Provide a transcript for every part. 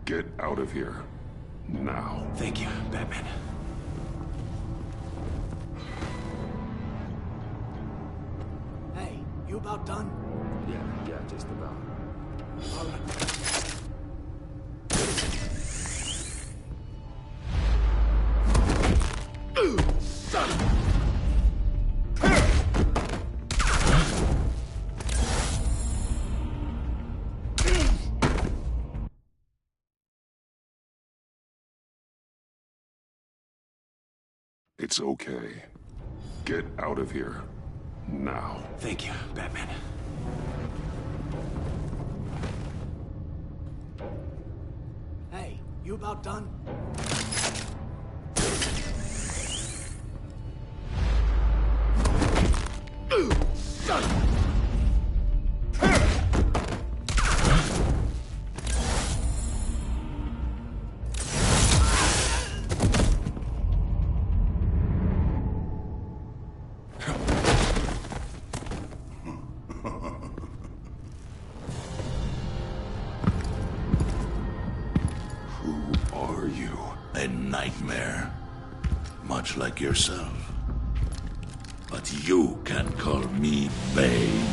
Get out of here. Now. Thank you, Batman. Hey, you about done? Yeah, just about. All right. It's okay. Get out of here. Now. Thank you, Batman. Hey, you about done? A nightmare, much like yourself. But you can call me Bane.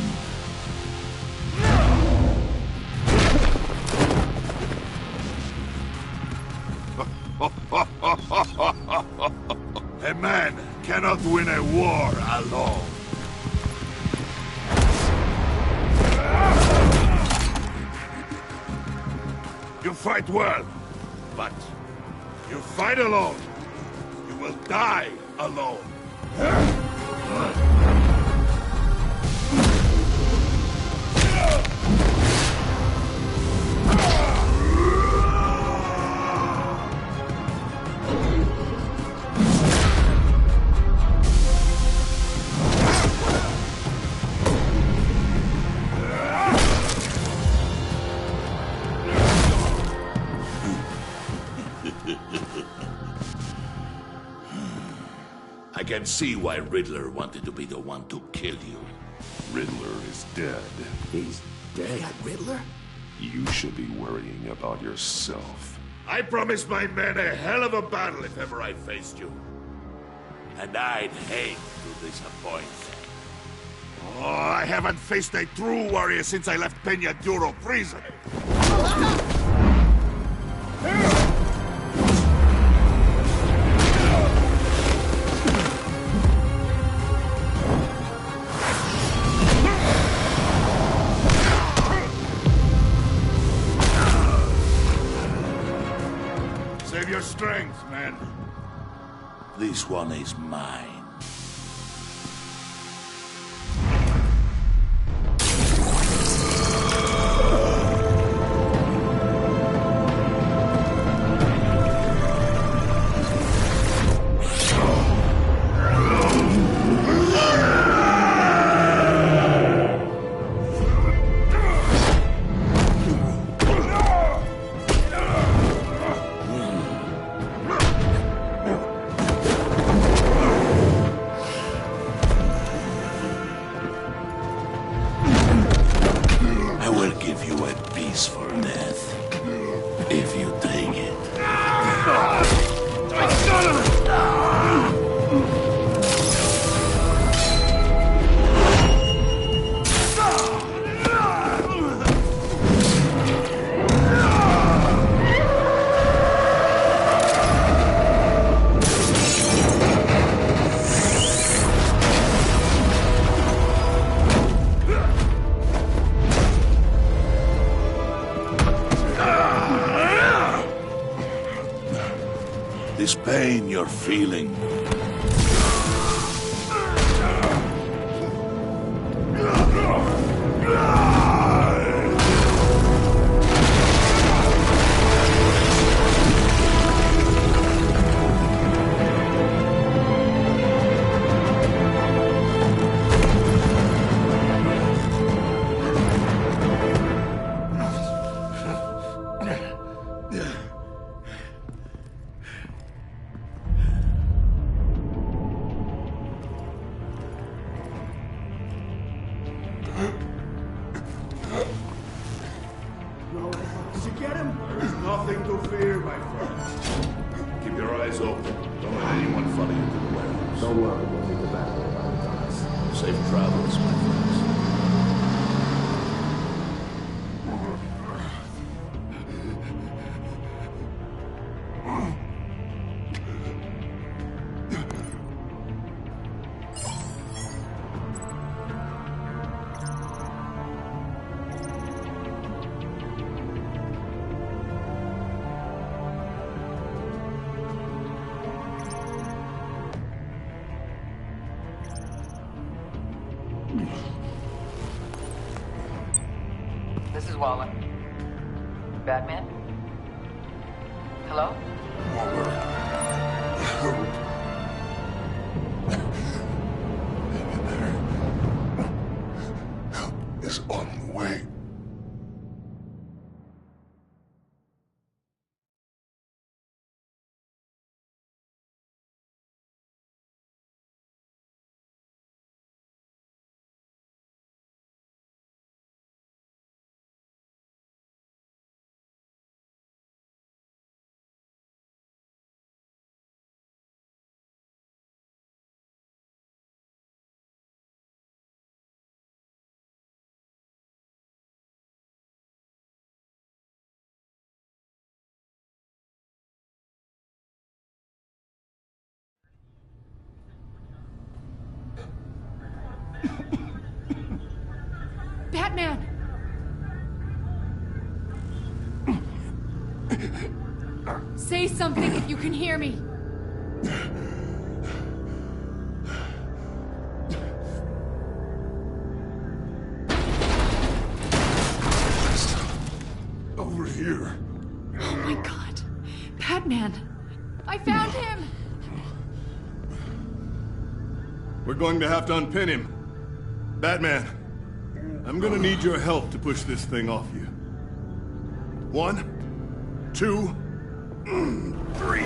A man cannot win a war alone. You fight well, but you fight alone, you will die alone. I can see why Riddler wanted to be the one to kill you. Riddler is dead. He's dead? Riddler? You should be worrying about yourself. I promised my men a hell of a battle if ever I faced you. And I'd hate to disappoint. Oh, I haven't faced a true warrior since I left Peña Duro prison. Save your strength, man. This one is mine. I will give you a peaceful death, if you take it. This pain you're feeling. nothing to fear, my friend. Keep your eyes open. Don't let anyone follow you to the warehouse. Don't worry, we'll meet the battle by us. Safe travels, my friends. This is Waller. Batman? Hello? Waller. Help. Hang in there. Help is on the way. Batman! Say something if you can hear me. Over here. Oh my God. Batman! I found him! We're going to have to unpin him. Batman, I'm gonna need your help to push this thing off you. 1, 2, 3.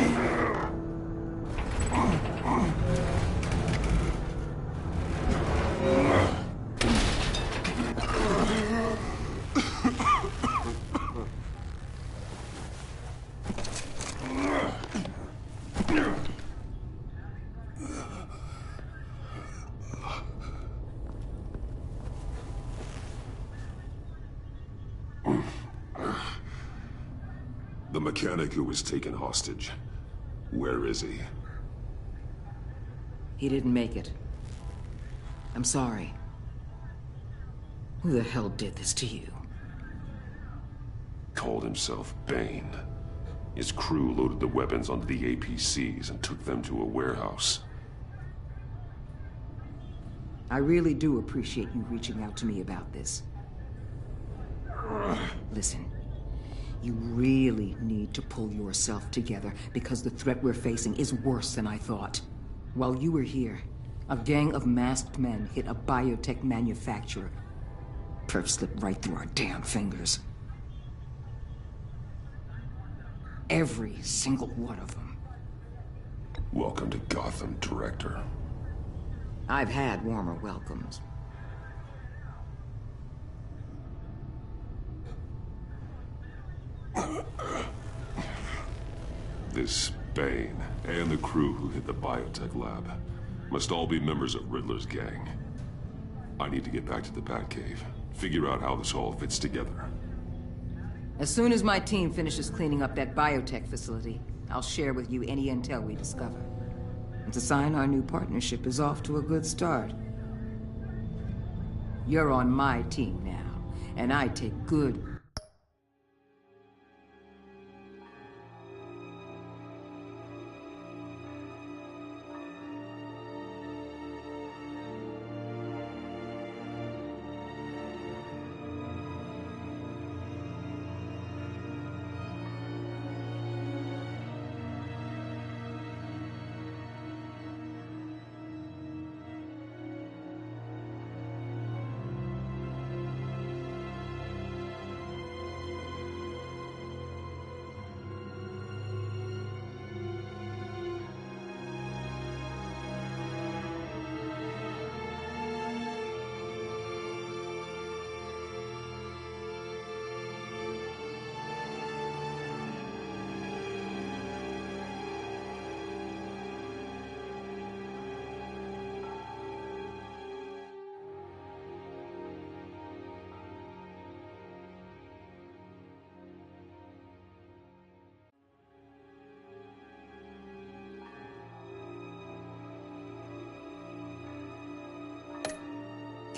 The mechanic who was taken hostage. Where is he? He didn't make it. I'm sorry. Who the hell did this to you? Called himself Bane. His crew loaded the weapons onto the APCs and took them to a warehouse. I really do appreciate you reaching out to me about this. Listen, you really need to pull yourself together because the threat we're facing is worse than I thought. While you were here, a gang of masked men hit a biotech manufacturer. Perf slipped right through our damn fingers. Every single one of them. Welcome to Gotham, Director. I've had warmer welcomes. This Bane and the crew who hit the biotech lab must all be members of Riddler's gang. I need to get back to the Batcave, figure out how this all fits together. As soon as my team finishes cleaning up that biotech facility, I'll share with you any intel we discover. It's a sign our new partnership is off to a good start. You're on my team now, and I take good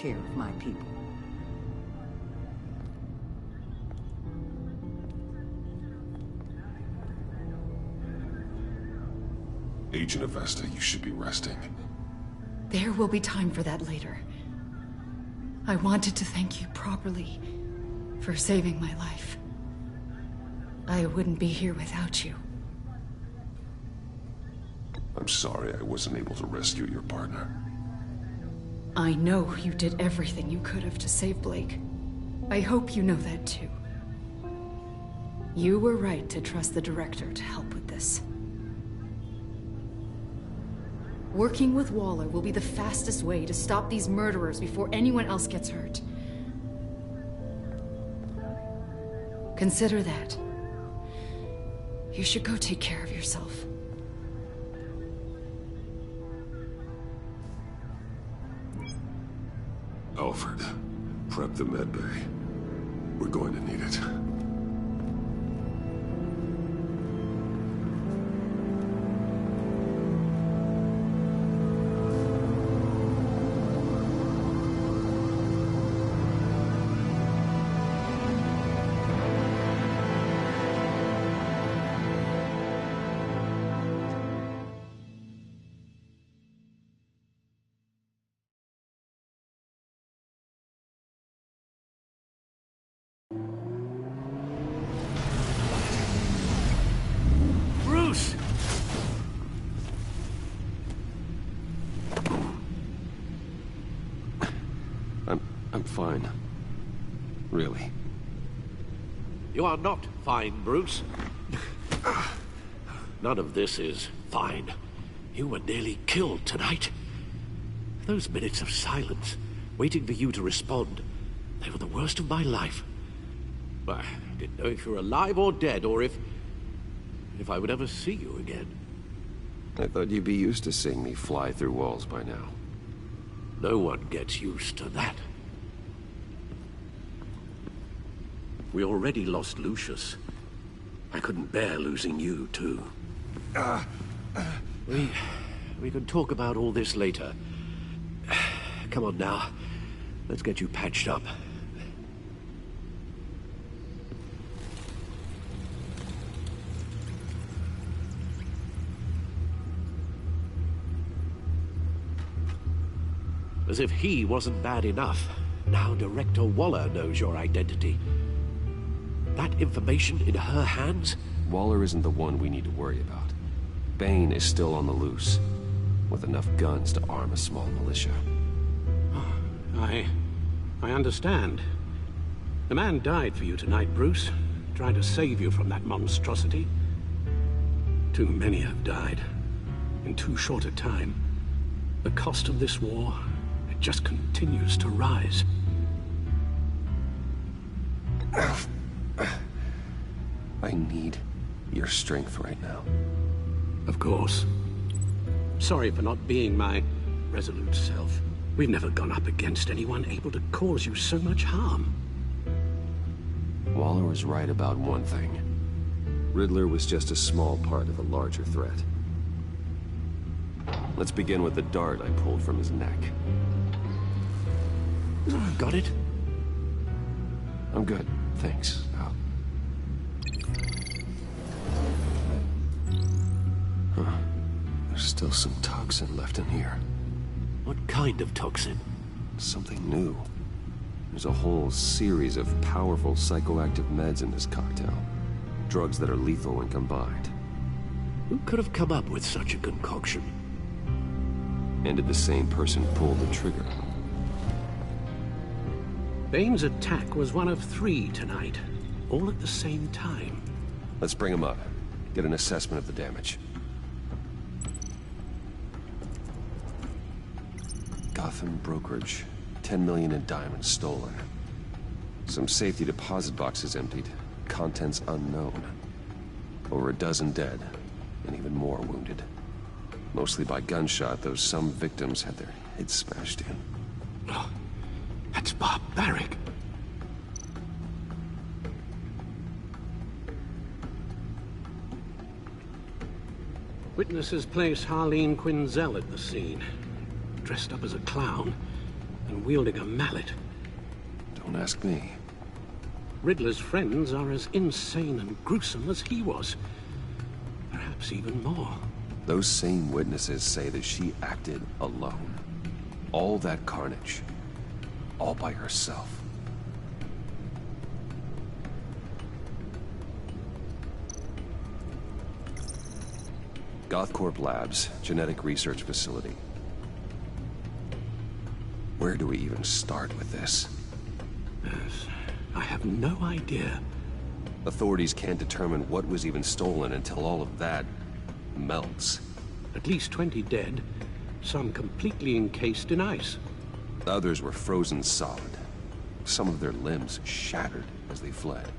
care of my people. Agent Avesta, you should be resting. There will be time for that later. I wanted to thank you properly for saving my life. I wouldn't be here without you. I'm sorry I wasn't able to rescue your partner. I know you did everything you could have to save Blake. I hope you know that too. You were right to trust the director to help with this. Working with Waller will be the fastest way to stop these murderers before anyone else gets hurt. Consider that. You should go take care of yourself. Alfred, prep the med bay. We're going to need it. Bruce! I'm fine. Really. You are not fine, Bruce. None of this is fine. You were nearly killed tonight. Those minutes of silence, waiting for you to respond, they were the worst of my life. I didn't know if you were alive or dead, or if I would ever see you again. I thought you'd be used to seeing me fly through walls by now. No one gets used to that. We already lost Lucius. I couldn't bear losing you, too. We can talk about all this later. Come on now. Let's get you patched up. As if he wasn't bad enough, now Director Waller knows your identity. That information in her hands? Waller isn't the one we need to worry about. Bane is still on the loose, with enough guns to arm a small militia. I understand. The man died for you tonight, Bruce, trying to save you from that monstrosity. Too many have died, in too short a time. The cost of this war, it just continues to rise. I need your strength right now. Of course. Sorry for not being my resolute self. We've never gone up against anyone able to cause you so much harm. Waller was right about one thing. Riddler was just a small part of a larger threat. Let's begin with the dart I pulled from his neck. Got it? I'm good, thanks. There's still some toxin left in here. What kind of toxin? Something new. There's a whole series of powerful psychoactive meds in this cocktail. Drugs that are lethal when combined. Who could have come up with such a concoction? And did the same person pull the trigger? Bane's attack was one of 3 tonight, all at the same time. Let's bring him up. Get an assessment of the damage. Gotham brokerage. 10 million in diamonds stolen. Some safety deposit boxes emptied. Contents unknown. Over a dozen dead, and even more wounded. Mostly by gunshot, though some victims had their heads smashed in. Oh, that's barbaric. Witnesses place Harleen Quinzel at the scene. Dressed up as a clown, and wielding a mallet. Don't ask me. Riddler's friends are as insane and gruesome as he was. Perhaps even more. Those same witnesses say that she acted alone. All that carnage. All by herself. Gothcorp Labs, genetic research facility. Where do we even start with this? Yes, I have no idea. Authorities can't determine what was even stolen until all of that melts. At least 20 dead, some completely encased in ice. Others were frozen solid. Some of their limbs shattered as they fled.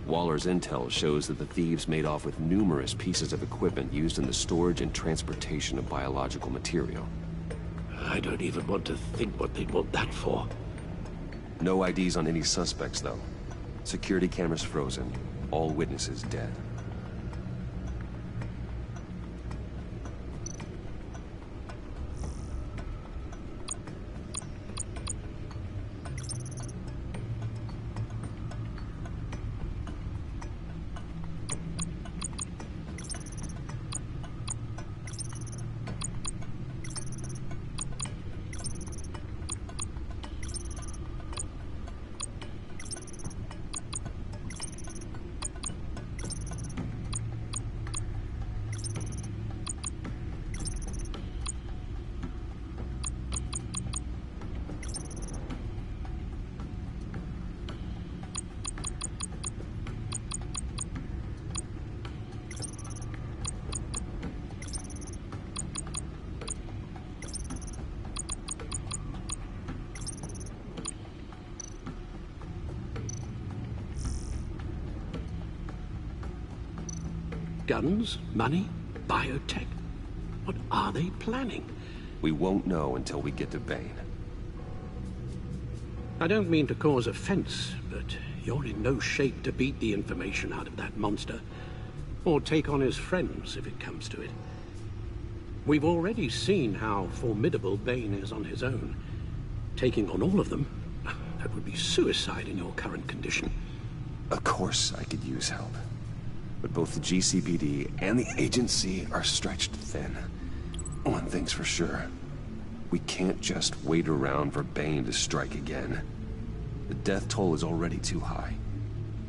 Waller's intel shows that the thieves made off with numerous pieces of equipment used in the storage and transportation of biological material. I don't even want to think what they'd want that for. No IDs on any suspects, though. Security cameras frozen. All witnesses dead. Guns? Money? Biotech? What are they planning? We won't know until we get to Bane. I don't mean to cause offense, but you're in no shape to beat the information out of that monster. Or take on his friends, if it comes to it. We've already seen how formidable Bane is on his own. Taking on all of them, that would be suicide in your current condition. Of course I could use help. But both the GCPD and the agency are stretched thin. One thing's for sure. We can't just wait around for Bane to strike again. The death toll is already too high.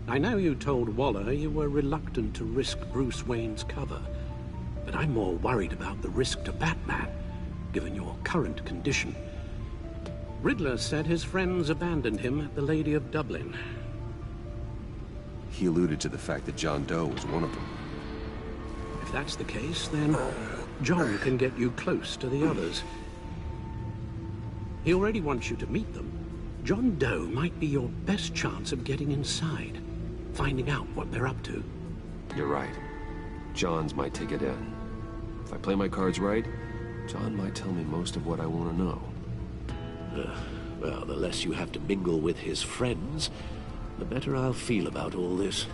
I know you told Waller you were reluctant to risk Bruce Wayne's cover, but I'm more worried about the risk to Batman, given your current condition. Riddler said his friends abandoned him at the Lady of Dublin. He alluded to the fact that John Doe was one of them. If that's the case, then John can get you close to the others. He already wants you to meet them. John Doe might be your best chance of getting inside, finding out what they're up to. You're right. John's my ticket in. If I play my cards right, John might tell me most of what I want to know. Well, the less you have to mingle with his friends, the better I'll feel about all this.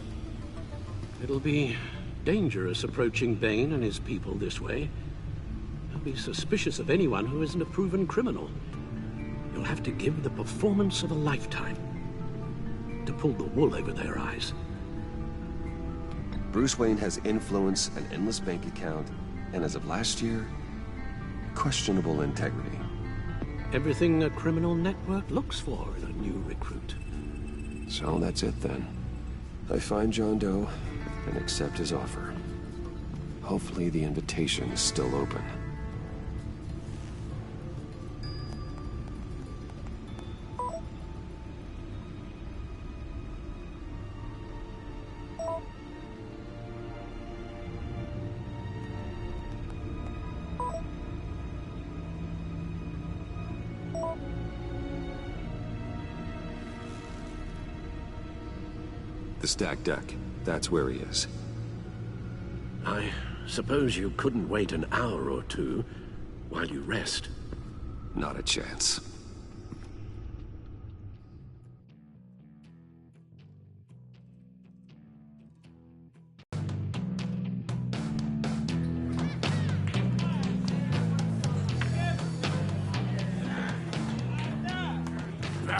It'll be dangerous approaching Bane and his people this way. They'll be suspicious of anyone who isn't a proven criminal. You'll have to give the performance of a lifetime to pull the wool over their eyes. Bruce Wayne has influence, an endless bank account, and as of last year, questionable integrity. Everything a criminal network looks for in a new recruit. So that's it then. I find John Doe and accept his offer. Hopefully the invitation is still open. The stacked deck. That's where he is. I suppose you couldn't wait an hour or two while you rest. Not a chance.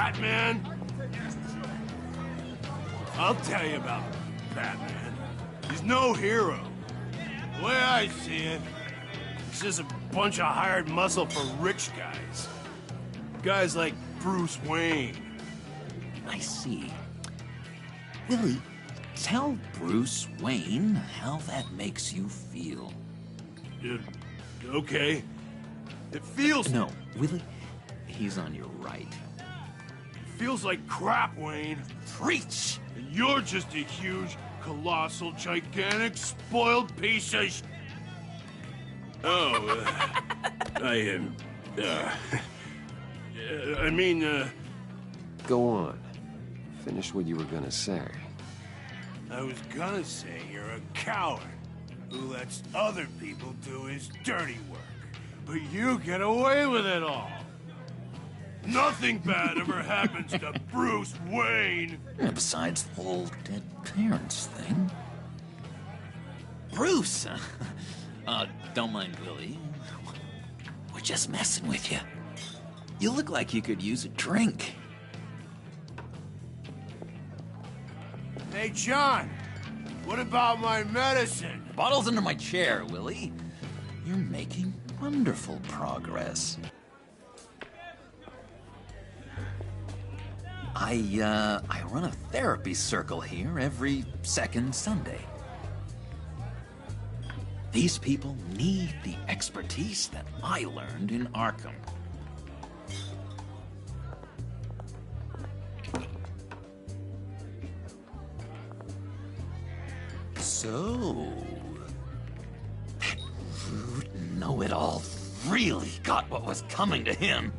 Batman? I'll tell you about Batman. He's no hero. The way I see it, he's just a bunch of hired muscle for rich guys. Guys like Bruce Wayne. I see. Willie, tell Bruce Wayne how that makes you feel. Okay. It feels... No, Willie, he's on your right. It feels like crap, Wayne. Preach! And you're just a huge, colossal, gigantic, spoiled piece of Oh, I mean, Go on. Finish what you were gonna say. I was gonna say you're a coward who lets other people do his dirty work. But you get away with it all. Nothing bad ever happens to Bruce Wayne. Yeah, besides the whole dead parents thing. Bruce! Don't mind Willie. We're just messing with you. You look like you could use a drink. Hey, John, what about my medicine? The bottle's under my chair, Willie. You're making wonderful progress. I run a therapy circle here every second Sunday. These people need the expertise that I learned in Arkham. So, that rude know-it-all really got what was coming to him.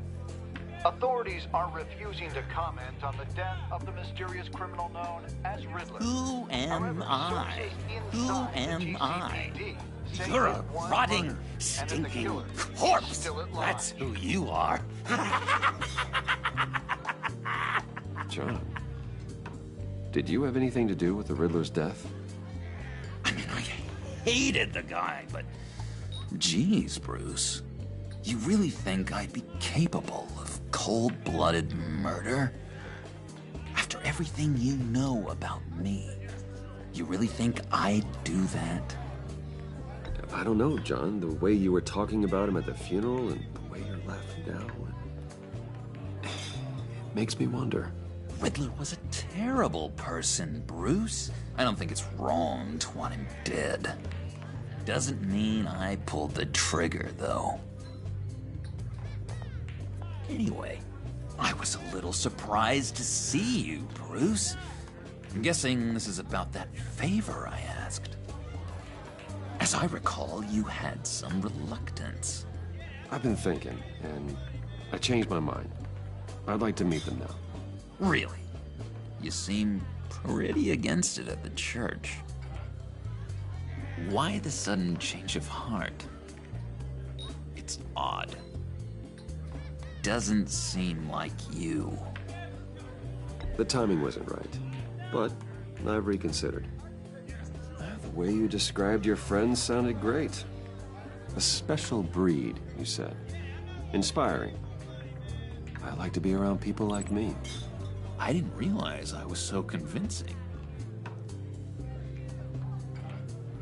Authorities are refusing to comment on the death of the mysterious criminal known as Riddler. Who am I? Who am I? You're a rotting, stinking corpse. That's who you are. John, did you have anything to do with the Riddler's death? I mean, I hated the guy, but... Geez, Bruce. You really think I'd be capable of cold-blooded murder? After everything you know about me, you really think I'd do that? I don't know, John. The way you were talking about him at the funeral and the way you're laughing now... It makes me wonder. Riddler was a terrible person, Bruce. I don't think it's wrong to want him dead. Doesn't mean I pulled the trigger, though. Anyway, I was a little surprised to see you, Bruce. I'm guessing this is about that favor I asked. As I recall, you had some reluctance. I've been thinking, and I changed my mind. I'd like to meet them now. Really? You seem pretty against it at the church. Why the sudden change of heart? It's odd. Doesn't seem like you. The timing wasn't right, but I've reconsidered. The way you described your friends sounded great. A special breed, you said. Inspiring. I like to be around people like me. I didn't realize I was so convincing.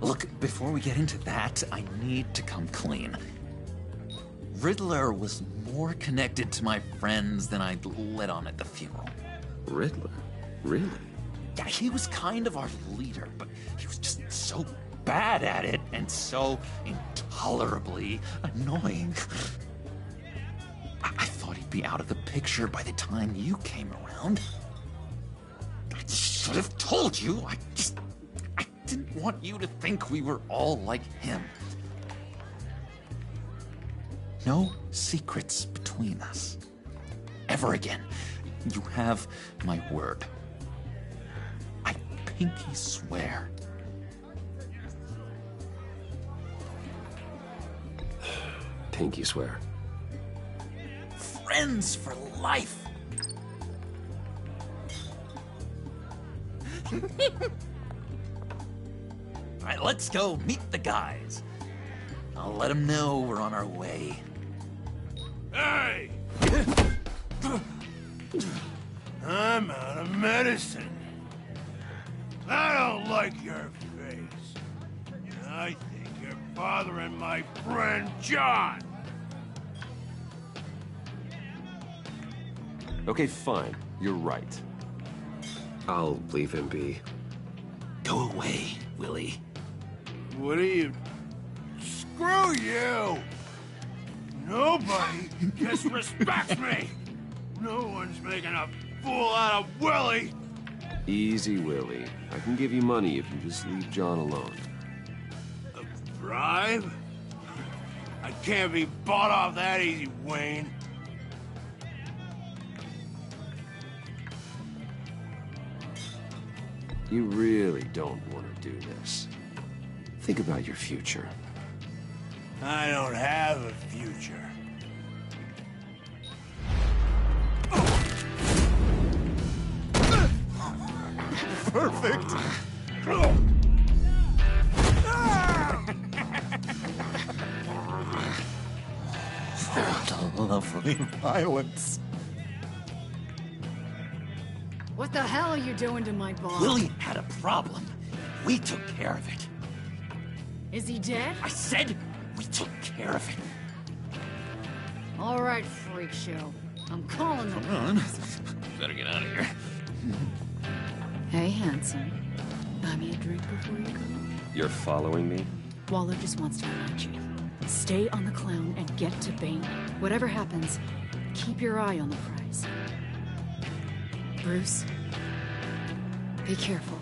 Look, before we get into that, I need to come clean. Riddler was more connected to my friends than I'd let on at the funeral. Riddler? Really? Yeah, he was kind of our leader, but he was just so bad at it and so intolerably annoying. I thought he'd be out of the picture by the time you came around. I should have told you. I didn't want you to think we were all like him. No secrets between us. Ever again. You have my word. I pinky swear. Pinky swear. Friends for life. All right, let's go meet the guys. I'll let them know we're on our way. Hey! I'm out of medicine. I don't like your face. I think you're bothering my friend John. Okay, fine. You're right. I'll leave him be. Go away, Willie. What are you... Screw you! Nobody disrespects me! No one's making a fool out of Willie! Easy, Willie. I can give you money if you just leave John alone. A bribe? I can't be bought off that easy, Wayne. You really don't want to do this. Think about your future. I don't have a future. Perfect! Lovely violence. What the hell are you doing to my boss? Willie had a problem. We took care of it. Is he dead? I said we took care of it. All right, freak show. I'm calling them. Come on. Better get out of here. Hey, handsome. Buy me a drink before you go. You're following me? Waller just wants to remind you. Stay on the clown and get to Bane. Whatever happens, keep your eye on the prize. Bruce, be careful.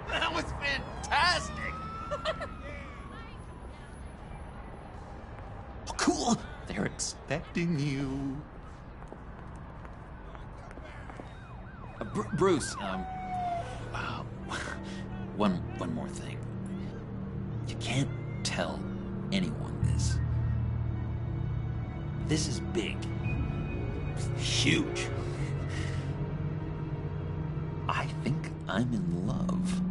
That was fantastic! Oh, cool. They're expecting you. Bruce, one more thing. You can't tell anyone this. This is big. Huge. I think I'm in love.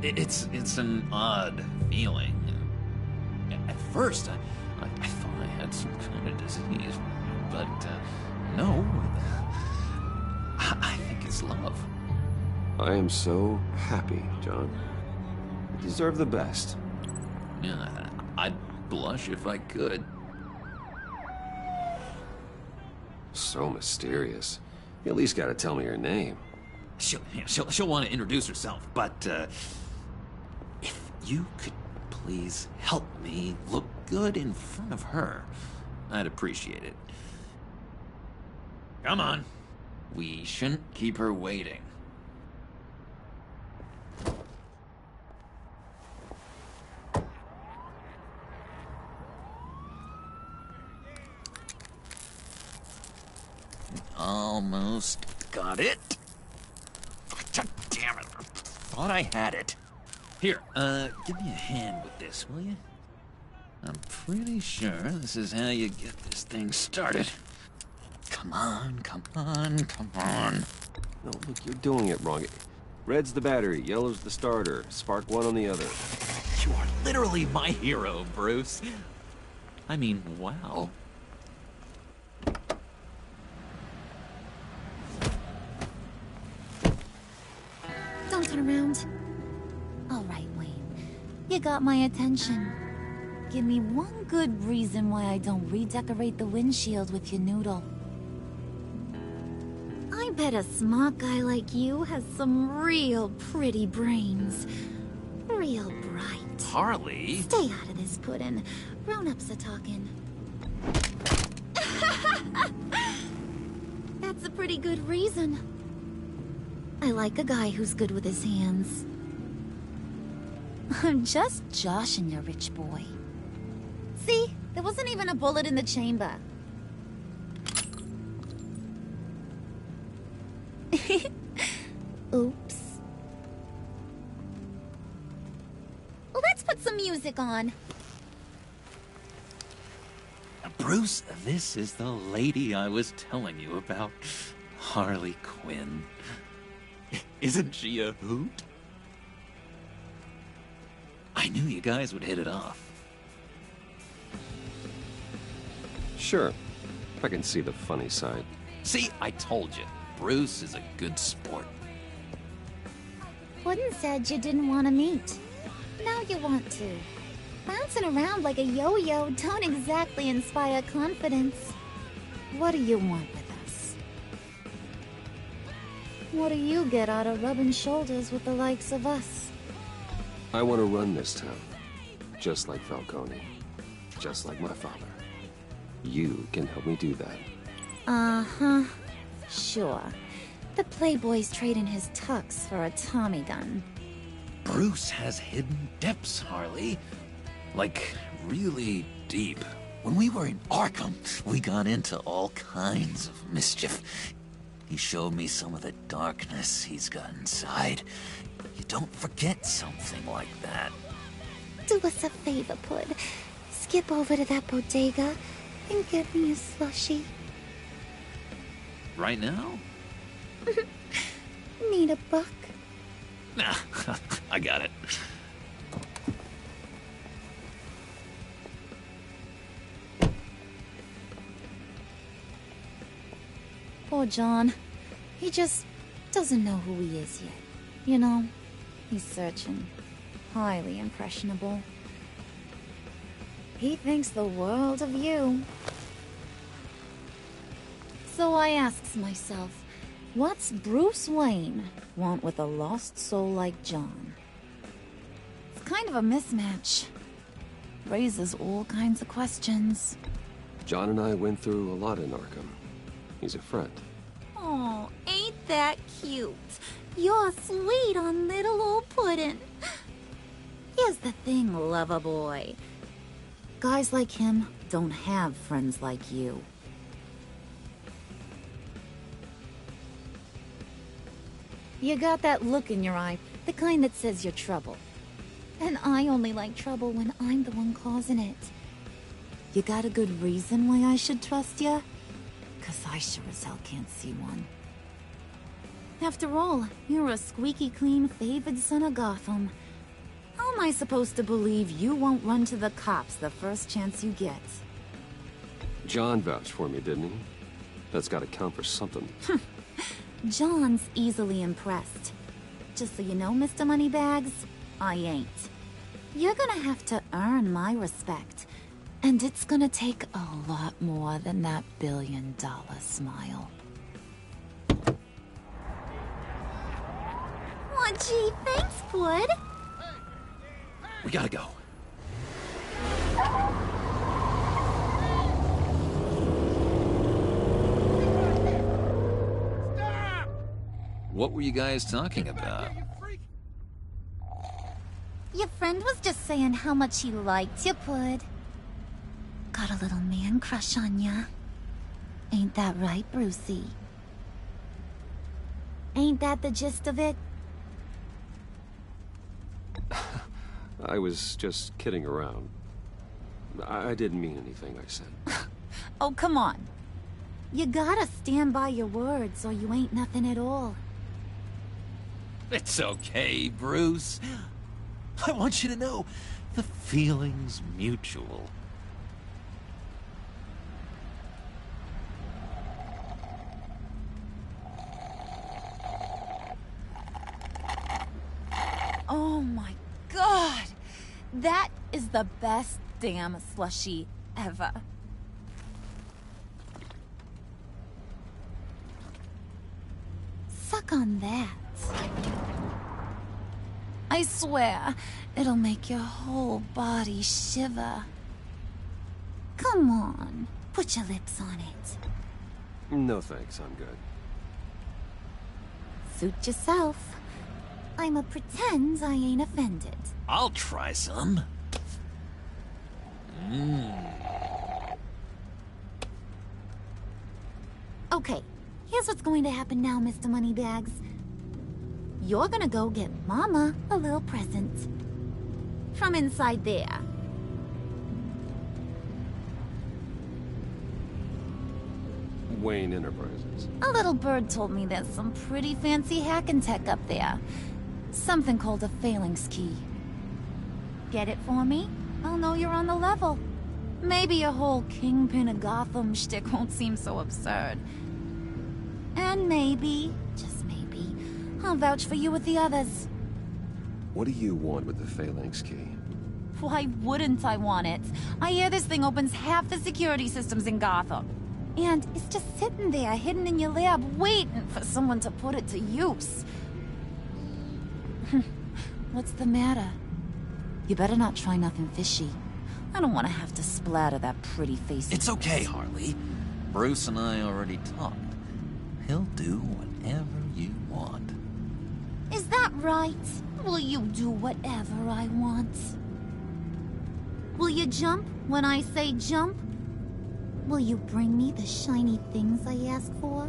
It's an odd feeling. At first, I thought I had some kind of disease, but no. I think it's love. I am so happy, John. You deserve the best. Yeah, I'd blush if I could. So mysterious. You at least gotta tell me your name. She'll want to introduce herself, but if you could please help me look good in front of her, I'd appreciate it. Come on. We shouldn't keep her waiting. Almost got it. God damn it. Thought I had it. Here, give me a hand with this, will you? I'm pretty sure this is how you get this thing started. Come on, come on, come on. No, look, you're doing it wrong. Red's the battery, yellow's the starter. Spark one on the other. You are literally my hero, Bruce. I mean, wow. Don't turn around. All right, Wayne. You got my attention. Give me one good reason why I don't redecorate the windshield with your noodle. I bet a smart guy like you has some real pretty brains. Real bright. Harley? Stay out of this, Puddin'. Grown-ups are talking. That's a pretty good reason. I like a guy who's good with his hands. I'm just joshing you, rich boy. See? There wasn't even a bullet in the chamber. Oops. Let's put some music on. Bruce, this is the lady I was telling you about. Harley Quinn. Isn't she a hoot? I knew you guys would hit it off. Sure. I can see the funny side. See, I told you. Bruce is a good sport. Puddin said you didn't want to meet. Now you want to. Bouncing around like a yo-yo don't exactly inspire confidence. What do you want with us? What do you get out of rubbing shoulders with the likes of us? I want to run this town. Just like Falcone. Just like my father. You can help me do that. Uh-huh. Sure. The Playboy's trading his tux for a Tommy gun. Bruce has hidden depths, Harley. Like, really deep. When we were in Arkham, we got into all kinds of mischief. He showed me some of the darkness he's got inside. You don't forget something like that. Do us a favor, Pud. Skip over to that bodega and get me a slushie. Right now? Need a buck? Nah, I got it. Poor John. He just doesn't know who he is yet. You know, he's searching. Highly impressionable. He thinks the world of you. So I asks myself, what's Bruce Wayne want with a lost soul like John? It's kind of a mismatch. Raises all kinds of questions. John and I went through a lot in Arkham. He's a friend. Oh, ain't that cute? You're sweet on little old Puddin'. Here's the thing, lover boy. Guys like him don't have friends like you. You got that look in your eye, the kind that says you're trouble. And I only like trouble when I'm the one causing it. You got a good reason why I should trust you? 'Cause I sure as hell can't see one. After all, you're a squeaky clean favored son of Gotham. How am I supposed to believe you won't run to the cops the first chance you get? John vouched for me, didn't he? That's gotta count for something. John's easily impressed. Just so you know, Mr. Moneybags, I ain't. You're gonna have to earn my respect. And it's gonna take a lot more than that billion-dollar smile. Oh, gee, thanks, Pud. We gotta go. What were you guys talking about? Your friend was just saying how much he liked you, Pud. Got a little man crush on ya. Ain't that right, Brucey? Ain't that the gist of it? I was just kidding around. I didn't mean anything I said. Oh, come on. You gotta stand by your words or you ain't nothing at all. It's okay, Bruce. I want you to know the feeling's mutual. Oh my god! That is the best damn slushie ever. Suck on that. I swear, it'll make your whole body shiver. Come on, put your lips on it. No thanks, I'm good. Suit yourself. I'ma pretend I ain't offended. I'll try some. Okay, here's what's going to happen now, Mr. Moneybags. You're gonna go get Mama a little present. From inside there. Wayne Enterprises. A little bird told me there's some pretty fancy hacking tech up there. Something called a phalanx key. Get it for me? I'll know you're on the level. Maybe your whole Kingpin of Gotham shtick won't seem so absurd. And maybe, just maybe, I'll vouch for you with the others. What do you want with the Phalanx key? Why wouldn't I want it? I hear this thing opens half the security systems in Gotham. And it's just sitting there, hidden in your lab, waiting for someone to put it to use. What's the matter? You better not try nothing fishy. I don't want to have to splatter that pretty face. It's okay, Harley. Bruce and I already talked. He'll do whatever you want. Is that right? Will you do whatever I want? Will you jump when I say jump? Will you bring me the shiny things I ask for?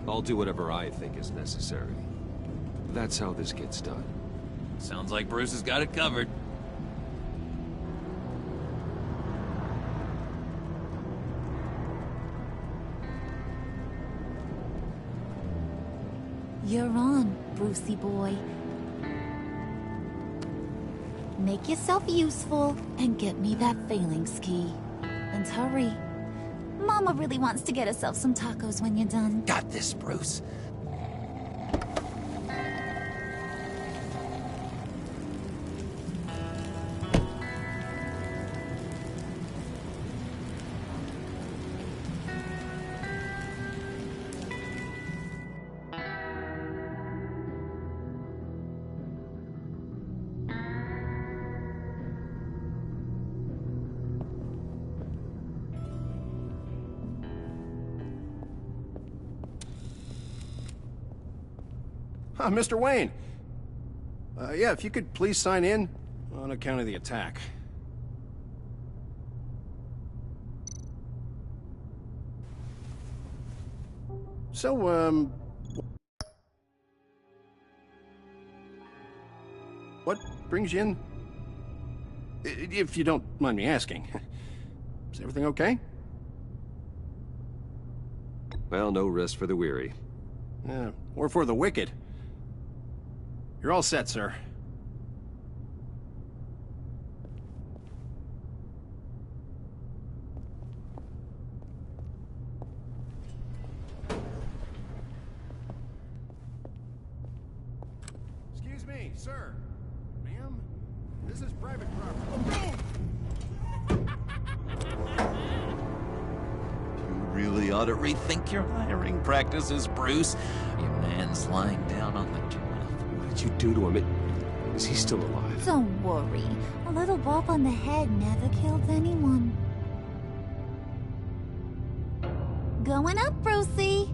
I'll do whatever I think is necessary. That's how this gets done. Sounds like Bruce has got it covered. You're on, Brucey boy. Make yourself useful and get me that Phalanx key. And hurry. Mama really wants to get herself some tacos when you're done. Got this, Bruce. Mr. Wayne. Yeah, if you could please sign in on account of the attack. So, what brings you in? If you don't mind me asking. Is everything okay? Well, no rest for the weary. Or for the wicked. You're all set, sir. Excuse me, sir. Ma'am, this is private property. You really ought to rethink your hiring practices, Bruce. Your man's lying down on the job. What did you do to him? Is he still alive? Don't worry. A little bump on the head never killed anyone. Going up, Brucey.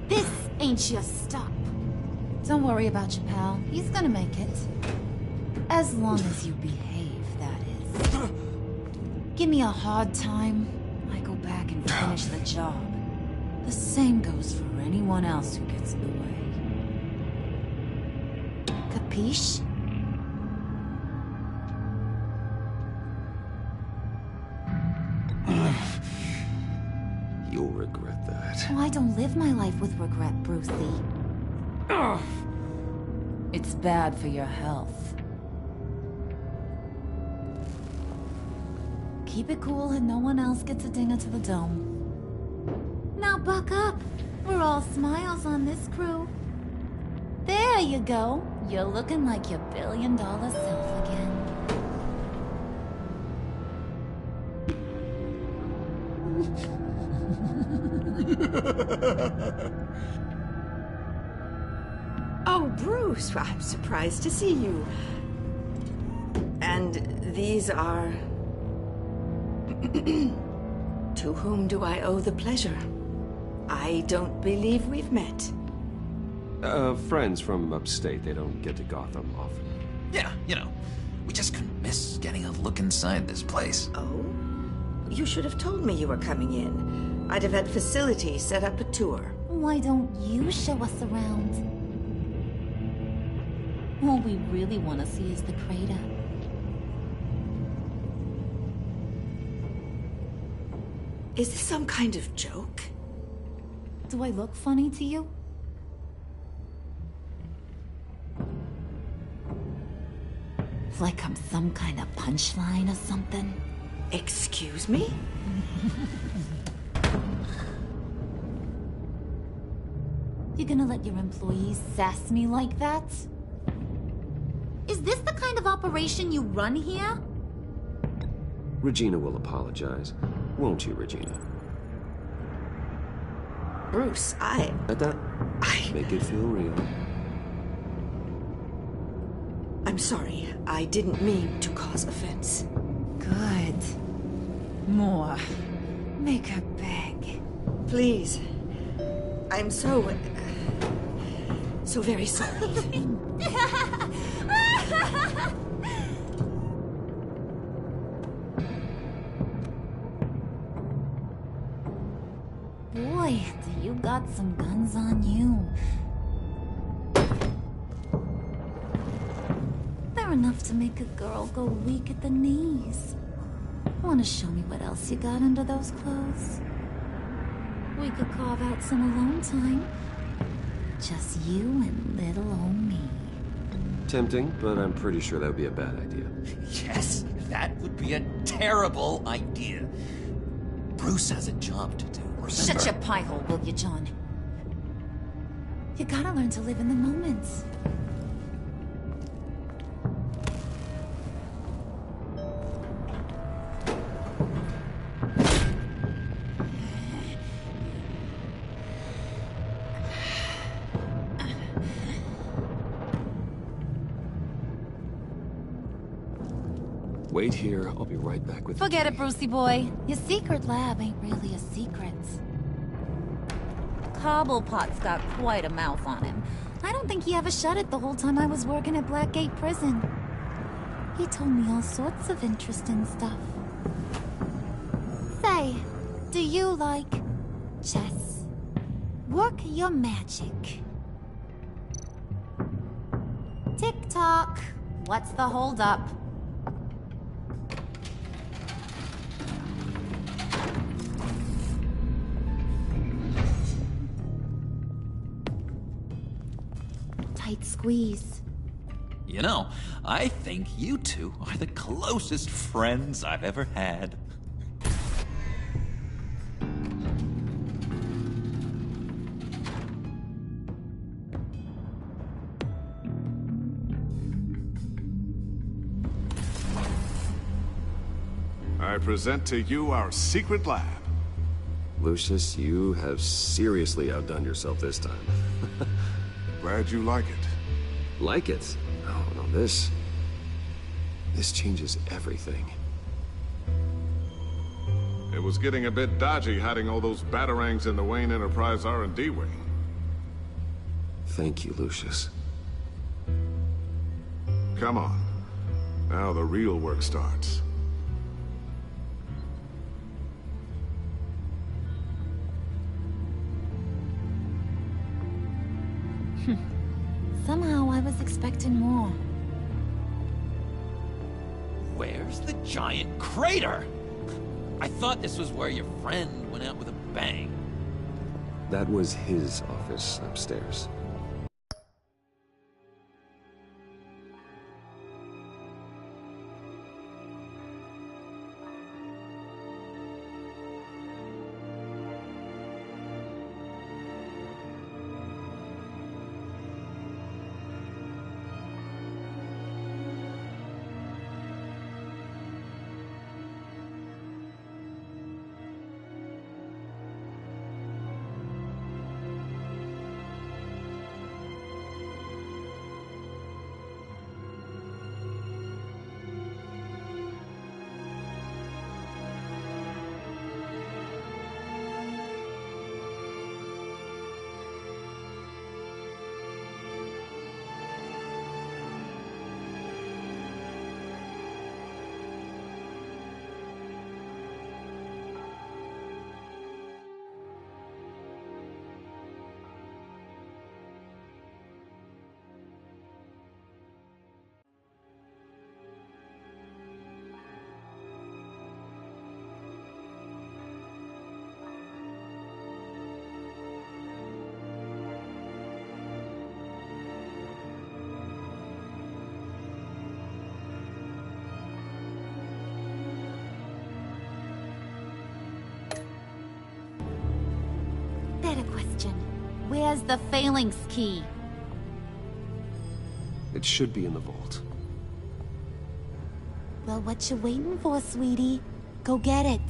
This ain't your stop. Don't worry about your pal. He's gonna make it. As long as you behave, that is. Give me a hard time, I go back and finish the job. The same goes for anyone else who gets in the way. Capiche? You'll regret that. Oh, I don't live my life with regret, Brucey. It's bad for your health. Keep it cool and no one else gets a dinger to the dome. Now buck up. We're all smiles on this crew. There you go. You're looking like your billion-dollar self again. Oh, Bruce, I'm surprised to see you. And these are... To whom do I owe the pleasure? I don't believe we've met. Friends from upstate. They don't get to Gotham often. Yeah, you know, we just couldn't miss getting a look inside this place. Oh? You should have told me you were coming in. I'd have had facilities set up a tour. Why don't you show us around? All we really want to see is the crater. Is this some kind of joke? Do I look funny to you? Like I'm some kind of punchline or something. Excuse me? You gonna let your employees sass me like that? Is this the kind of operation you run here? Regina will apologize. Won't you, Regina? Bruce, Let that make it feel real. I'm sorry. I didn't mean to cause offense. Good. More. Make her beg. Please. I'm so very sorry. Boy, do you got some guns on you. They're enough to make a girl go weak at the knees. Wanna show me what else you got under those clothes? We could carve out some alone time. Just you and little old me. Tempting, but I'm pretty sure that would be a bad idea. Yes, that would be a terrible idea. Bruce has a job to do, remember? Shut your pie hole, will you, John? You gotta learn to live in the moment. Wait here, I'll be right back with Forget it, Brucey boy. Your secret lab ain't really a secret. Cobblepot's got quite a mouth on him. I don't think he ever shut it the whole time I was working at Blackgate Prison. He told me all sorts of interesting stuff. Say, do you like chess? Work your magic. Tick-tock. What's the holdup? Tight squeeze. You know, I think you two are the closest friends I've ever had. I present to you our secret lab. Lucius, you have seriously outdone yourself this time. Glad you like it. Like it? Oh, no, this changes everything. It was getting a bit dodgy hiding all those batarangs in the Wayne Enterprise R&D wing. Thank you, Lucius. Come on. Now the real work starts. Somehow I was expecting more. Where's the giant crater? I thought this was where your friend went out with a bang. That was his office upstairs. question. Where's the phalanx key? It should be in the vault. Well, what you waiting for, sweetie? Go get it.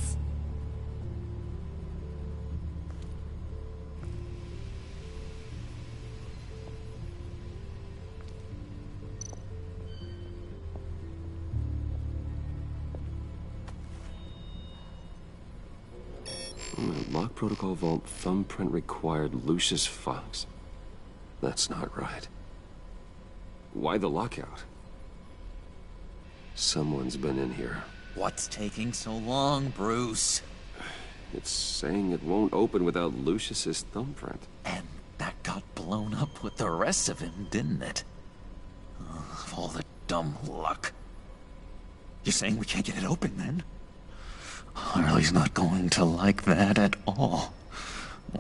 Lock protocol vault thumbprint required Lucius Fox. That's not right. Why the lockout? Someone's been in here. What's taking so long, Bruce? It's saying it won't open without Lucius's thumbprint. And that got blown up with the rest of him, didn't it? Of all the dumb luck. You're saying we can't get it open, then? Harley's not going to like that at all.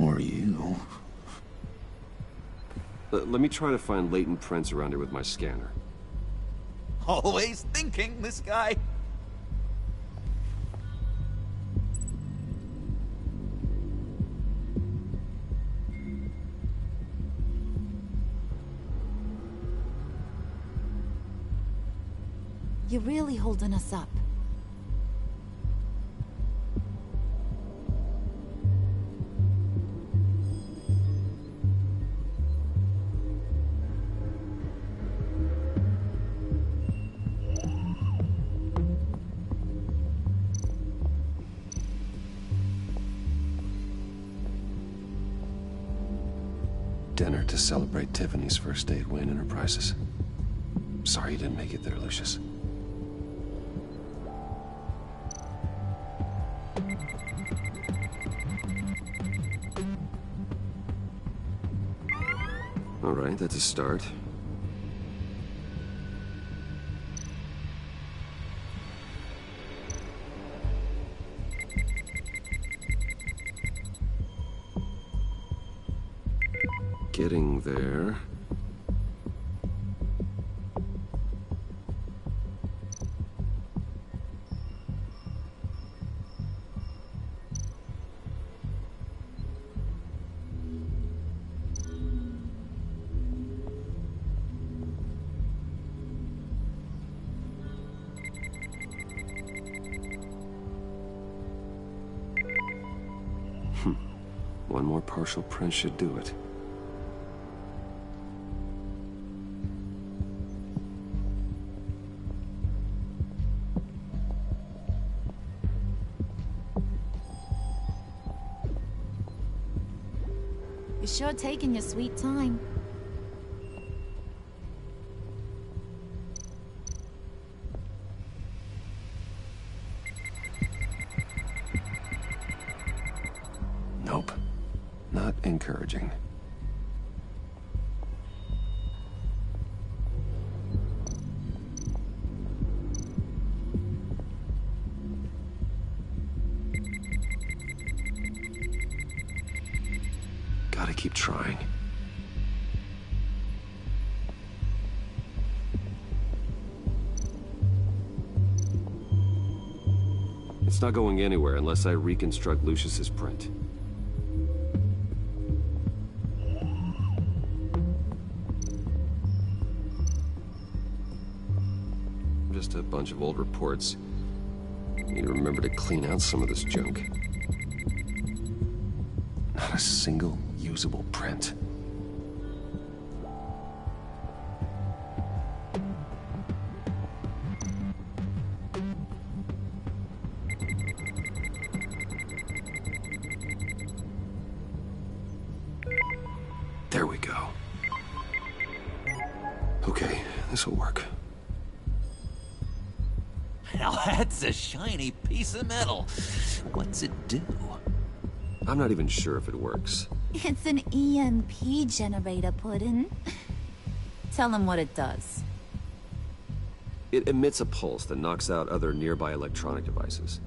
Or you. Let me try to find latent prints around here with my scanner. Always thinking, this guy. You're really holding us up. Dinner to celebrate Tiffany's first day at Wayne Enterprises. Sorry you didn't make it there, Lucius. All right, that's a start. Getting there. One more partial print should do it. You're sure taking your sweet time. Nope. Not encouraging. Gotta keep trying. It's not going anywhere unless I reconstruct Lucius's print. Just a bunch of old reports. Need to remember to clean out some of this junk. Not a single usable print. There we go. Okay, this will work. Now that's a shiny piece of metal. What's it do? I'm not even sure if it works. It's an EMP generator, Puddin'. Tell him what it does. It emits a pulse that knocks out other nearby electronic devices.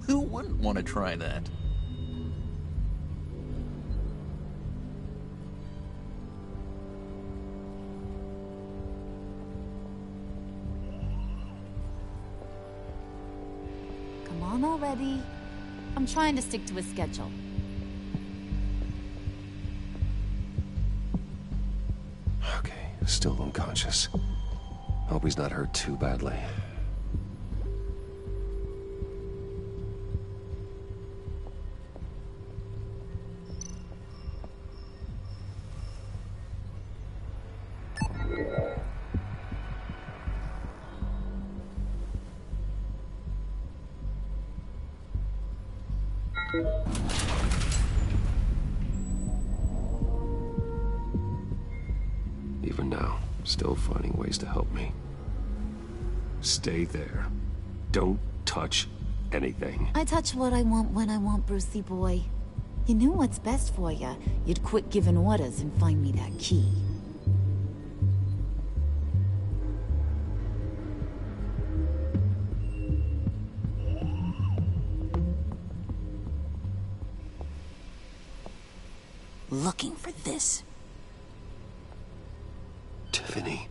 Who wouldn't want to try that? Come on already. I'm trying to stick to a schedule. still unconscious. Hope he's not hurt too badly. Even now, still finding ways to help me. Stay there. Don't touch anything. I touch what I want when I want, Brucey boy. You knew what's best for you. You'd quit giving orders and find me that key. Looking for this. Tiffany.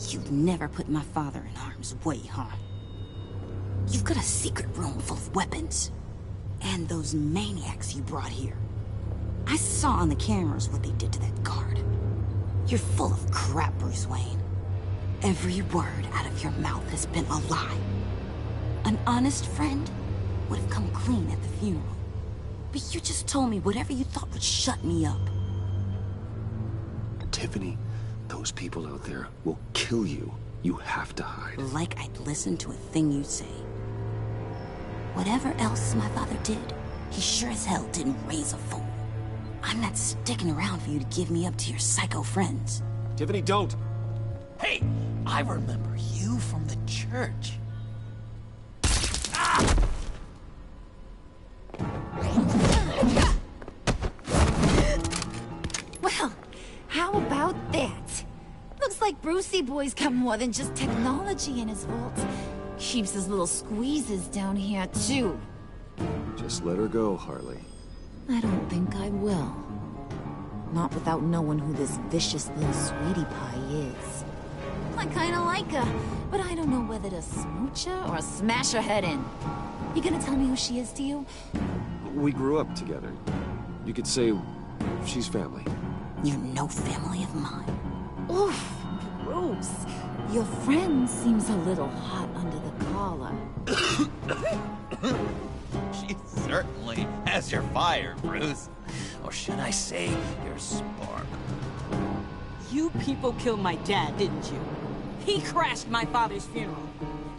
You'd never put my father in harm's way, huh? You've got a secret room full of weapons. And those maniacs you brought here. I saw on the cameras what they did to that guard. You're full of crap, Bruce Wayne. Every word out of your mouth has been a lie. An honest friend would have come clean at the funeral. But you just told me whatever you thought would shut me up. Tiffany, those people out there will kill you. You have to hide. Like I'd listen to a thing you say. Whatever else my father did, he sure as hell didn't raise a fool. I'm not sticking around for you to give me up to your psycho friends. Tiffany, don't! Hey, I remember you from the church. Well, how about that? Looks like Brucey boy's got more than just technology in his vault. Keeps his little squeezes down here, too. Just let her go, Harley. I don't think I will. Not without knowing who this vicious little sweetie pie is. I kinda like her, but I don't know whether to smooch her or smash her head in. You gonna tell me who she is to you? We grew up together. You could say she's family. You're no family of mine. Oof, Bruce. Your friend seems a little hot under the collar. She certainly has your fire, Bruce. Or should I say, your spark. You people killed my dad, didn't you? He crashed my father's funeral.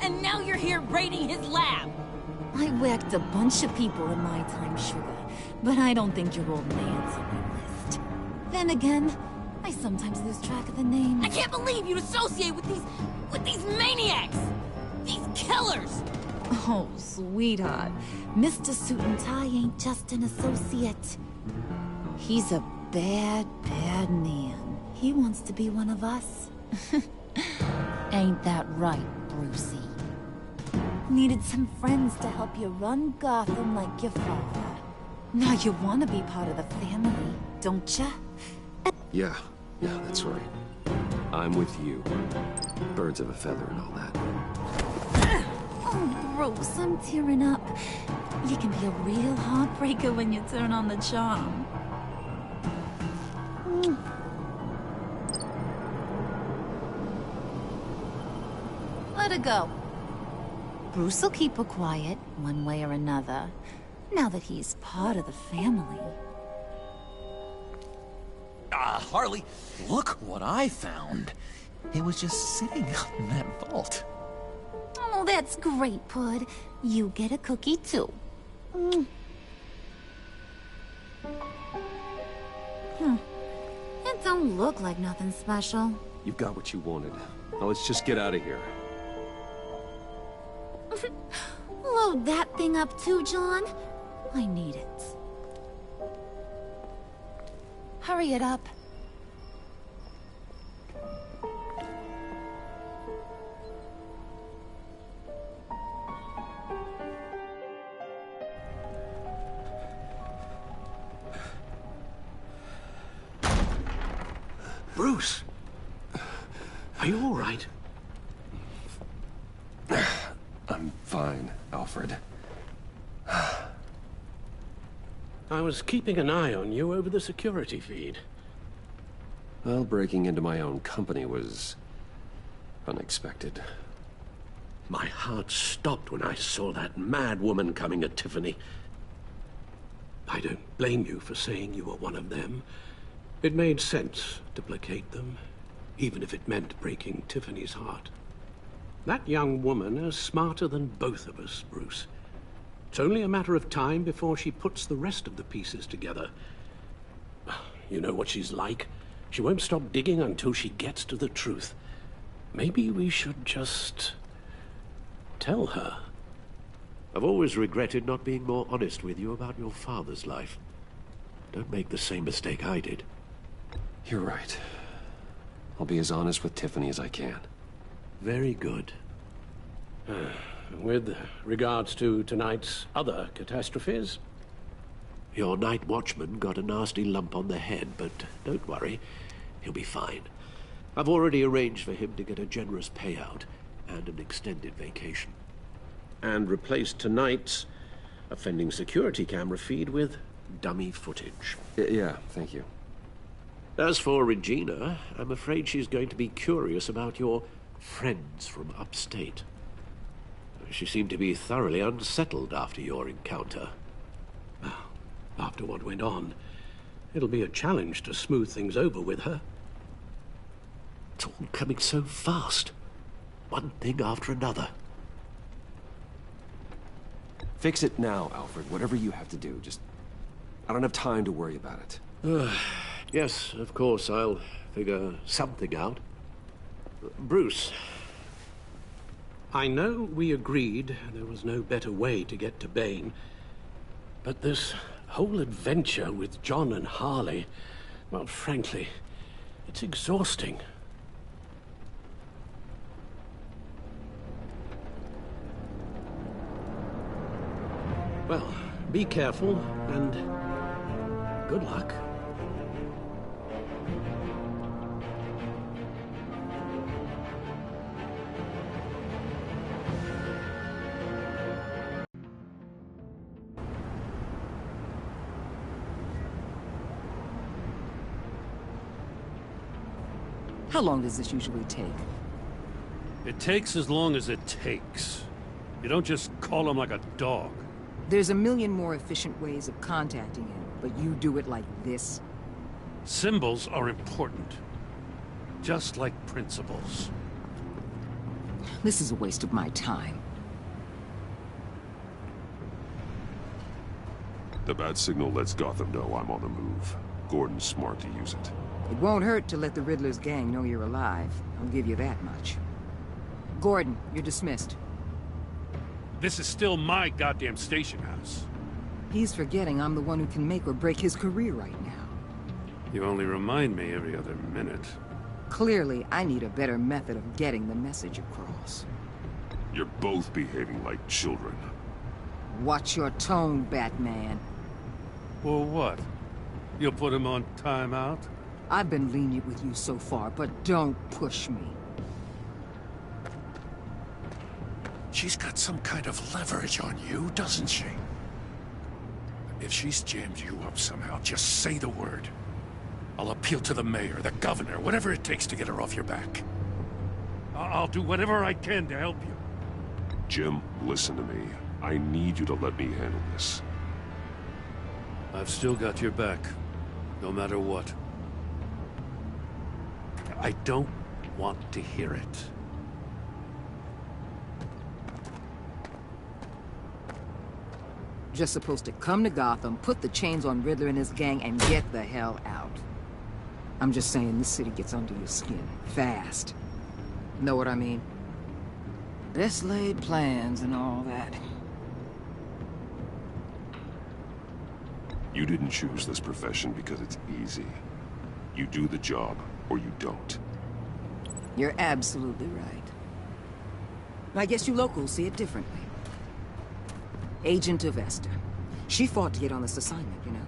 And now you're here raiding his lab. I whacked a bunch of people in my time, sugar. But I don't think your old man's on my list. Then again, I sometimes lose track of the names. I can't believe you'd associate with these maniacs! These killers! Oh, sweetheart. Mr. Suit and Tie ain't just an associate. He's a bad, bad man. He wants to be one of us. Ain't that right, Brucey? Needed some friends to help you run Gotham like your father. Now you want to be part of the family, don't ya? Yeah, that's right. I'm with you. Birds of a feather and all that. Oh, Bruce, I'm tearing up. You can be a real heartbreaker when you turn on the charm. Let her go. Bruce will keep her quiet, one way or another, now that he's part of the family. Harley, look what I found. It was just sitting up in that vault. Oh, that's great, Pud. You get a cookie, too. It don't look like nothing special. You've got what you wanted. Now let's just get out of here. Load that thing up too, John. I need it. Hurry it up. Bruce! Are you all right? I'm fine, Alfred. I was keeping an eye on you over the security feed. Well, breaking into my own company was unexpected. My heart stopped when I saw that mad woman coming at Tiffany. I don't blame you for saying you were one of them. It made sense to placate them, even if it meant breaking Tiffany's heart. That young woman is smarter than both of us, Bruce. It's only a matter of time before she puts the rest of the pieces together. You know what she's like. She won't stop digging until she gets to the truth. Maybe we should just tell her. I've always regretted not being more honest with you about your father's life. Don't make the same mistake I did. You're right. I'll be as honest with Tiffany as I can. Very good. With regards to tonight's other catastrophes? Your night watchman got a nasty lump on the head, but don't worry. He'll be fine. I've already arranged for him to get a generous payout and an extended vacation. And replaced tonight's offending security camera feed with dummy footage. Yeah, thank you. As for Regina, I'm afraid she's going to be curious about your friends from upstate. She seemed to be thoroughly unsettled after your encounter. After what went on, it'll be a challenge to smooth things over with her. It's all coming so fast. One thing after another. Fix it now, Alfred. Whatever you have to do. I don't have time to worry about it. Yes, of course, I'll figure something out. Bruce. I know we agreed there was no better way to get to Bane, but this whole adventure with John and Harley, well, frankly, it's exhausting. Well, be careful, and good luck. How long does this usually take? It takes as long as it takes. You don't just call him like a dog. There's a million more efficient ways of contacting him, but you do it like this? Symbols are important. Just like principles. This is a waste of my time. The bat signal lets Gotham know I'm on the move. Gordon's smart to use it. It won't hurt to let the Riddler's gang know you're alive. I'll give you that much. Gordon, you're dismissed. This is still my goddamn station house. He's forgetting I'm the one who can make or break his career right now. You only remind me every other minute. Clearly, I need a better method of getting the message across. You're both behaving like children. Watch your tone, Batman. Well, what? You'll put him on timeout? I've been lenient with you so far, but don't push me. She's got some kind of leverage on you, doesn't she? If she's jammed you up somehow, just say the word. I'll appeal to the mayor, the governor, whatever it takes to get her off your back. I'll do whatever I can to help you. Jim, listen to me. I need you to let me handle this. I've still got your back, no matter what. I don't want to hear it. Just supposed to come to Gotham, put the chains on Riddler and his gang, and get the hell out. I'm just saying this city gets under your skin. Fast. Know what I mean? Best laid plans and all that. You didn't choose this profession because it's easy. You do the job, or you don't. You're absolutely right. I guess you locals see it differently. Agent of Esther. She fought to get on this assignment, you know.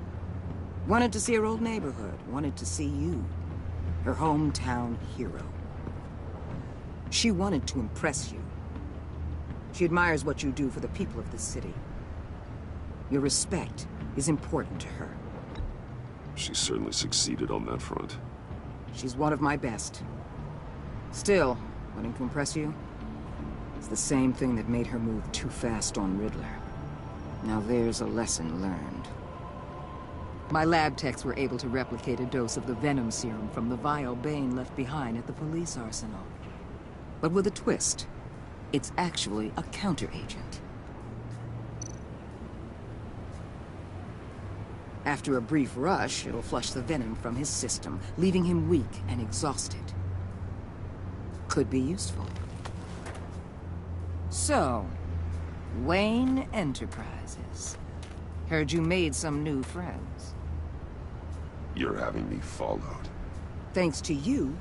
Wanted to see her old neighborhood. Wanted to see you. Her hometown hero. She wanted to impress you. She admires what you do for the people of this city. Your respect is important to her. She certainly succeeded on that front. She's one of my best. Still, what can impress you? It's the same thing that made her move too fast on Riddler. Now there's a lesson learned. My lab techs were able to replicate a dose of the venom serum from the vial Bane left behind at the police arsenal. But with a twist. It's actually a counteragent. After a brief rush, it'll flush the venom from his system, leaving him weak and exhausted. Could be useful. So, Wayne Enterprises. Heard you made some new friends. You're having me followed. Thanks to you,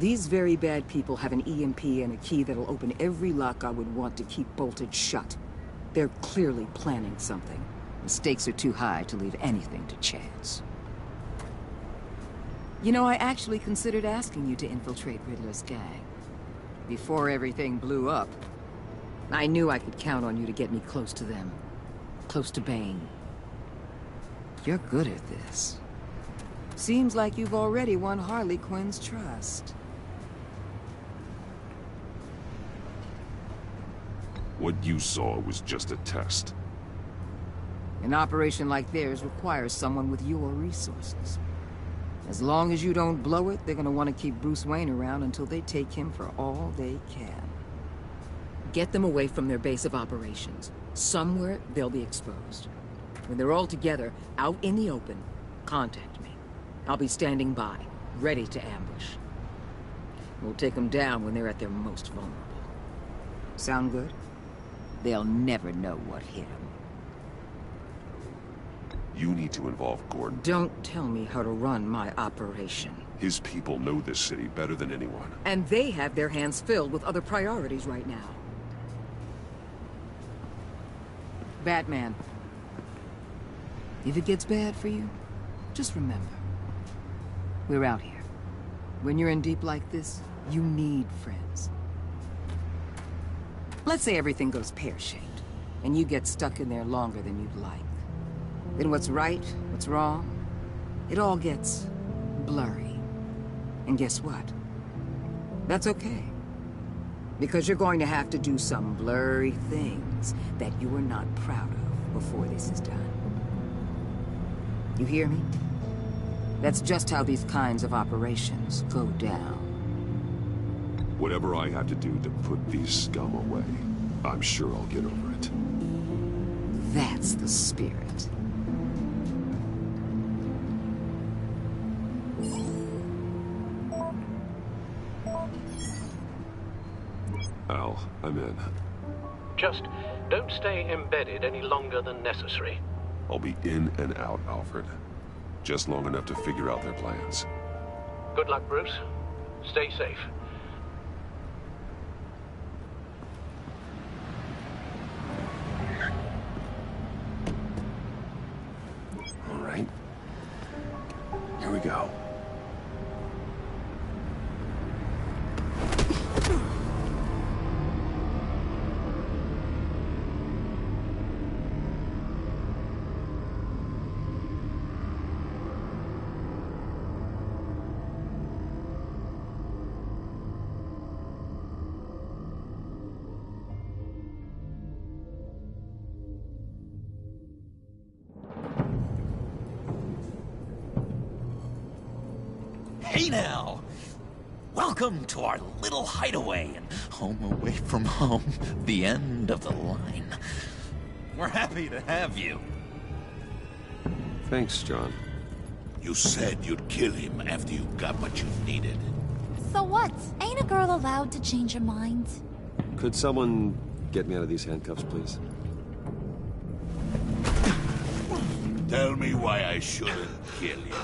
these very bad people have an EMP and a key that'll open every lock I would want to keep bolted shut. They're clearly planning something. The stakes are too high to leave anything to chance. You know, I actually considered asking you to infiltrate Riddler's gang. Before everything blew up, I knew I could count on you to get me close to them. Close to Bane. You're good at this. Seems like you've already won Harley Quinn's trust. What you saw was just a test. An operation like theirs requires someone with your resources. As long as you don't blow it, they're gonna want to keep Bruce Wayne around until they take him for all they can. Get them away from their base of operations. Somewhere they'll be exposed. When they're all together, out in the open, contact me. I'll be standing by, ready to ambush. We'll take them down when they're at their most vulnerable. Sound good? They'll never know what hit them. You need to involve Gordon. Don't tell me how to run my operation. His people know this city better than anyone. And they have their hands filled with other priorities right now. BatMan. If it gets bad for you, just remember. We're out here. When you're in deep like this, you need friends. Let's say everything goes pear-shaped, and you get stuck in there longer than you'd like. Then what's right, what's wrong, it all gets blurry. And guess what? That's okay. Because you're going to have to do some blurry things that you are not proud of before this is done. You hear me? That's just how these kinds of operations go down. Whatever I have to do to put these scum away, I'm sure I'll get over it. That's the spirit. Al, I'm in. Just don't stay embedded any longer than necessary. I'll be in and out, Alfred. Just long enough to figure out their plans. Good luck, Bruce. Stay safe. All right. Here we go. Hey now! Welcome to our little hideaway and home away from home, the end of the line. We're happy to have you. Thanks, John. You said you'd kill him after you got what you needed. So what? Ain't a girl allowed to change her mind? Could someone get me out of these handcuffs, please? Tell me why I shouldn't kill you.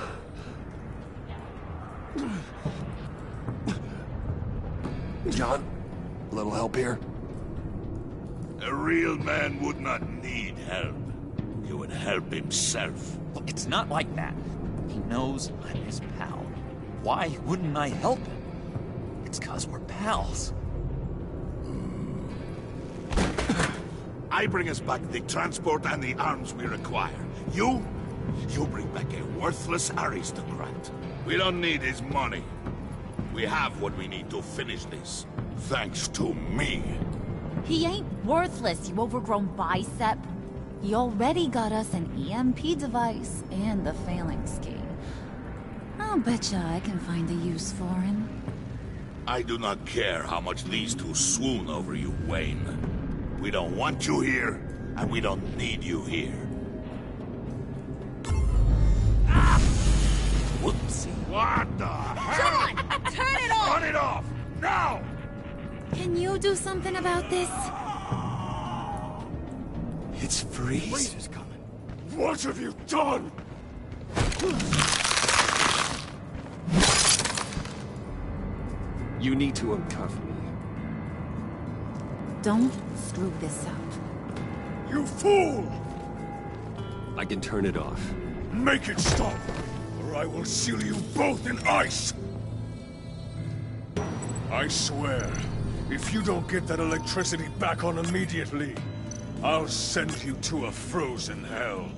John, a little help here? A real man would not need help. He would help himself. Look, it's not like that. He knows I'm his pal. Why wouldn't I help him? It's 'cause we're pals. I bring us back the transport and the arms we require. You bring back a worthless aristocrat. We don't need his money. We have what we need to finish this. Thanks to me. He ain't worthless, you overgrown bicep. He already got us an EMP device and the phalanx key. I'll betcha I can find a use for him. I do not care how much these two swoon over you, Wayne. We don't want you here, and we don't need you here. Whoopsie. What the hell? John! Turn it off! Turn it off! Now! Can you do something about this? It's Freeze. Freeze is coming. What have you done? You need to uncuff me. Don't screw this up. You fool! I can turn it off. Make it stop, or I will seal you both in ice! I swear, if you don't get that electricity back on immediately, I'll send you to a frozen hell.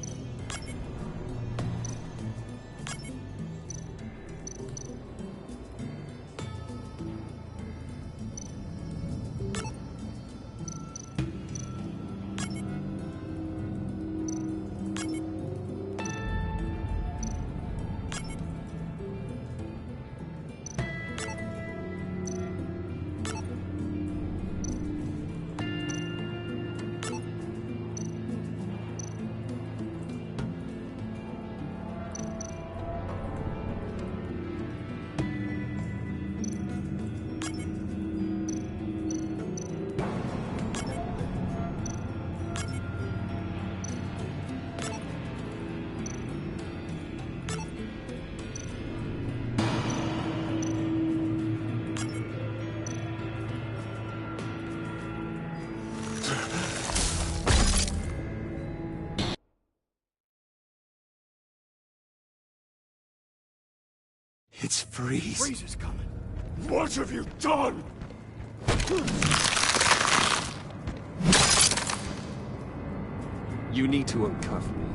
It's Freeze. Freeze is coming. What have you done? You need to uncuff me.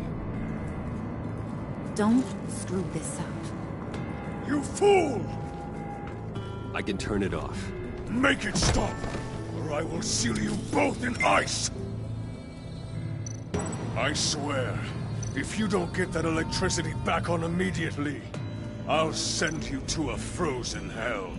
Don't screw this up. You fool! I can turn it off. Make it stop, or I will seal you both in ice! I swear, if you don't get that electricity back on immediately, I'll send you to a frozen hell.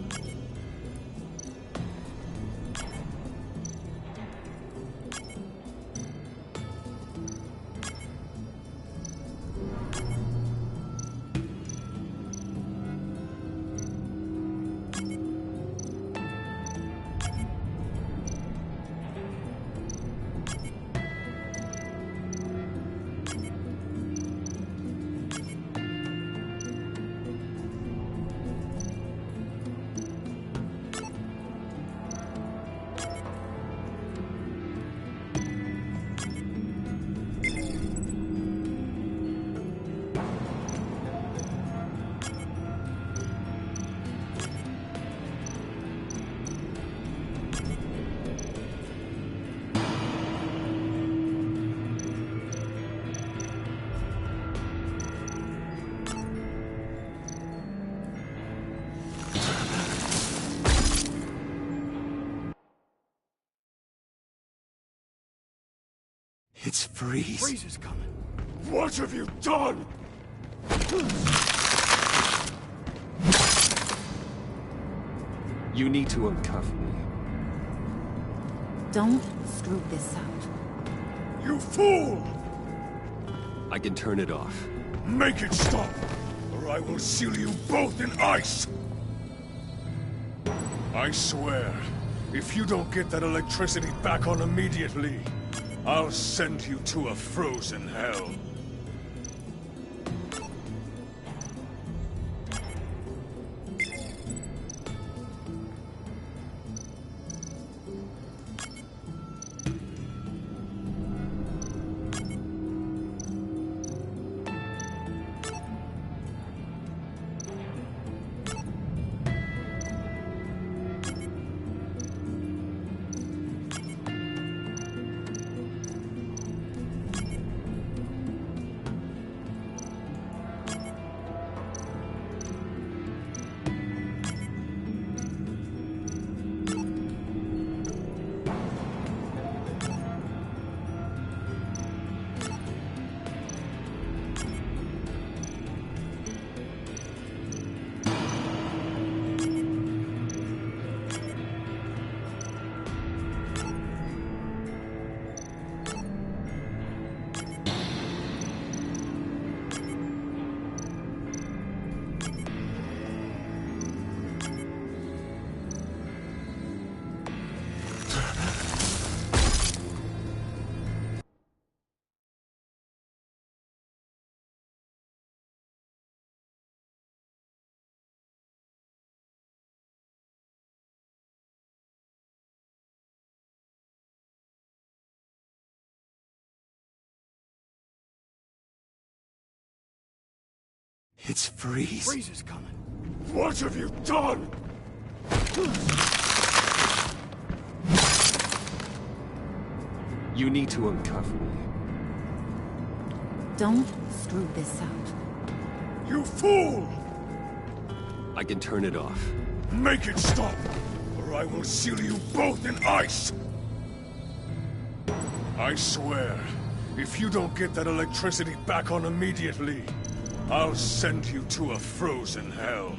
It's Freeze. Freeze is coming. What have you done? You need to uncuff me. Don't screw this up. You fool! I can turn it off. Make it stop, or I will seal you both in ice! I swear, if you don't get that electricity back on immediately, I'll send you to a frozen hell. It's Freeze. Freeze is coming. What have you done? You need to uncuff me. Don't screw this up. You fool! I can turn it off. Make it stop, or I will seal you both in ice! I swear, if you don't get that electricity back on immediately, I'll send you to a frozen hell.